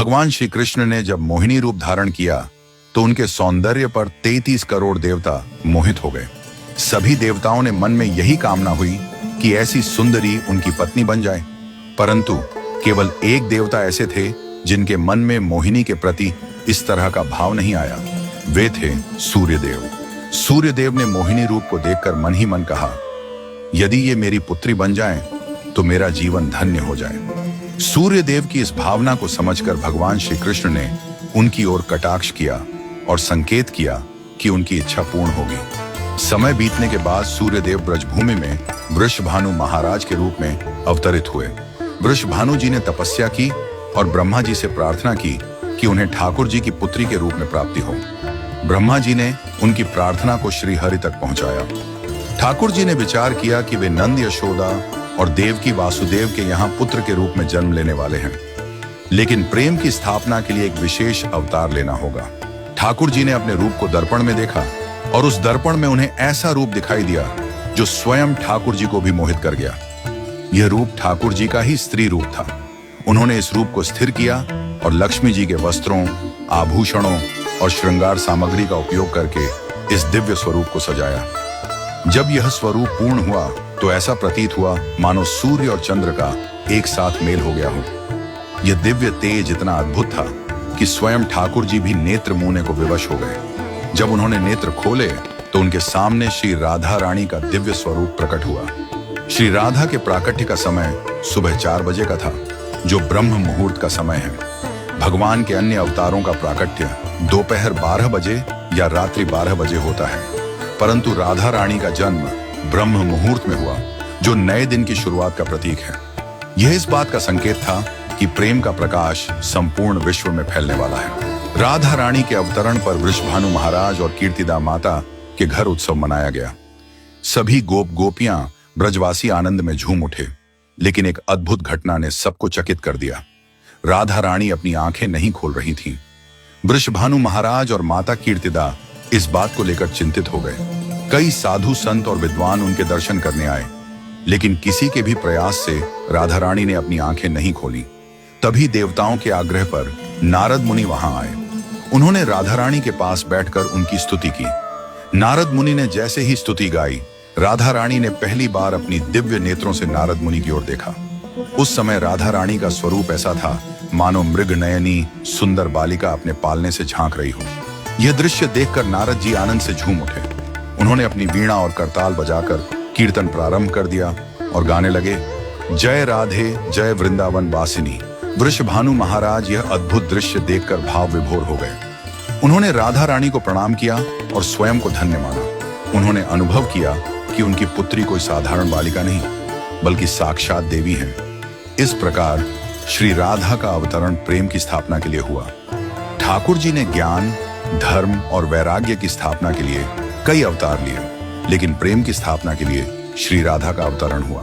भगवान श्री कृष्ण ने जब मोहिनी रूप धारण किया तो उनके सौंदर्य पर 33 करोड़ देवता मोहित हो गए। सभी देवताओं ने मन में यही कामना हुई कि ऐसी सुंदरी उनकी पत्नी बन जाए, परंतु केवल एक देवता ऐसे थे जिनके मन में मोहिनी के प्रति इस तरह का भाव नहीं आया। वे थे सूर्यदेव। सूर्यदेव ने मोहिनी रूप को देखकर मन ही मन कहा, यदि ये मेरी पुत्री बन जाए तो मेरा जीवन धन्य हो जाए। सूर्यदेव की इस भावना को समझकर भगवान श्री कृष्ण ने उनकी ओर कटाक्ष किया और संकेत किया कि उनकी इच्छा पूर्ण होगी। समय बीतने के बाद सूर्यदेव ब्रजभूमि में वृषभानु महाराज के रूप में अवतरित हुए। वृषभानु जी ने तपस्या की और ब्रह्मा जी से प्रार्थना की कि उन्हें ठाकुर जी की पुत्री के रूप में प्राप्ति हो। ब्रह्मा जी ने उनकी प्रार्थना को श्री हरि तक पहुंचाया। ठाकुर जी ने विचार किया कि वे नंद यशोदा और देवकी वासुदेव के यहाँ पुत्र के रूप में जन्म लेने वाले हैं, लेकिन प्रेम की स्थापना के लिए एक विशेष अवतार लेना होगा। ठाकुर जी ने अपने रूप को दर्पण में देखा और उस दर्पण में उन्हें ऐसा रूप दिखाई दिया जो स्वयं ठाकुर जी को भी मोहित कर गया। यह रूप ठाकुर जी का ही स्त्री रूप था। उन्होंने इस रूप को स्थिर किया और लक्ष्मी जी के वस्त्रों, आभूषणों और श्रृंगार सामग्री का उपयोग करके इस दिव्य स्वरूप को सजाया। जब यह स्वरूप पूर्ण हुआ तो ऐसा प्रतीत हुआ मानो सूर्य और चंद्र का एक साथ मेल हो गया हो। यह दिव्य तेज इतना अद्भुत था कि स्वयं ठाकुर जी भी नेत्र मूंने को विवश हो गए। जब उन्होंने नेत्र खोले तो उनके सामने श्री राधा रानी का दिव्य स्वरूप प्रकट हुआ। श्री राधा के प्राकट्य का समय सुबह 4 बजे का था, जो ब्रह्म मुहूर्त का समय है। भगवान के अन्य अवतारों का प्राकट्य दोपहर 12 बजे या रात्रि 12 बजे होता है, परंतु राधा रानी का जन्म ब्रह्म मुहूर्त में हुआ, जो नए दिन की शुरुआत का प्रतीक है। यह इस बात का संकेत था कि प्रेम का प्रकाश संपूर्ण विश्व में फैलने वाला है। राधा रानी के अवतरण पर वृषभानु महाराज और कीर्तिदा माता के घर उत्सव मनाया गया। सभी गोप गोपियां ब्रजवासी आनंद में झूम उठे, लेकिन एक अद्भुत घटना ने सबको चकित कर दिया। राधा रानी अपनी आंखें नहीं खोल रही थीं। वृषभानु महाराज और माता कीर्तिदा इस बात को लेकर चिंतित हो गए। कई साधु संत और विद्वान उनके दर्शन करने आए, लेकिन किसी के भी प्रयास से राधा रानी ने अपनी आंखें नहीं खोली। तभी देवताओं के आग्रह पर नारद मुनि वहां आए। उन्होंने राधा रानी के पास बैठकर उनकी स्तुति की। नारद मुनि ने जैसे ही स्तुति गाई, राधा रानी ने पहली बार अपनी दिव्य नेत्रों से नारद मुनि की ओर देखा। उस समय राधा रानी का स्वरूप ऐसा था मानो मृग नयनी सुंदर बालिका अपने पालने से झांक रही हो। यह दृश्य देखकर नारद जी आनंद से झूम उठे। उन्होंने अपनी वीणा और करताल बजाकर कीर्तन प्रारंभ कर दिया और गाने लगे, जय राधे जय वृंदावन वासिनी। वृषभानु महाराज यह अद्भुत दृश्य देखकर भाव विभोर हो गए। उन्होंने राधा रानी को प्रणाम किया और स्वयं को धन्य माना। उन्होंने अनुभव किया कि उनकी पुत्री कोई साधारण बालिका नहीं, बल्कि साक्षात देवी है। इस प्रकार श्री राधा का अवतरण प्रेम की स्थापना के लिए हुआ। ठाकुर जी ने ज्ञान, धर्म और वैराग्य की स्थापना के लिए कई अवतार लिए, लेकिन प्रेम की स्थापना के लिए श्री राधा का अवतरण हुआ।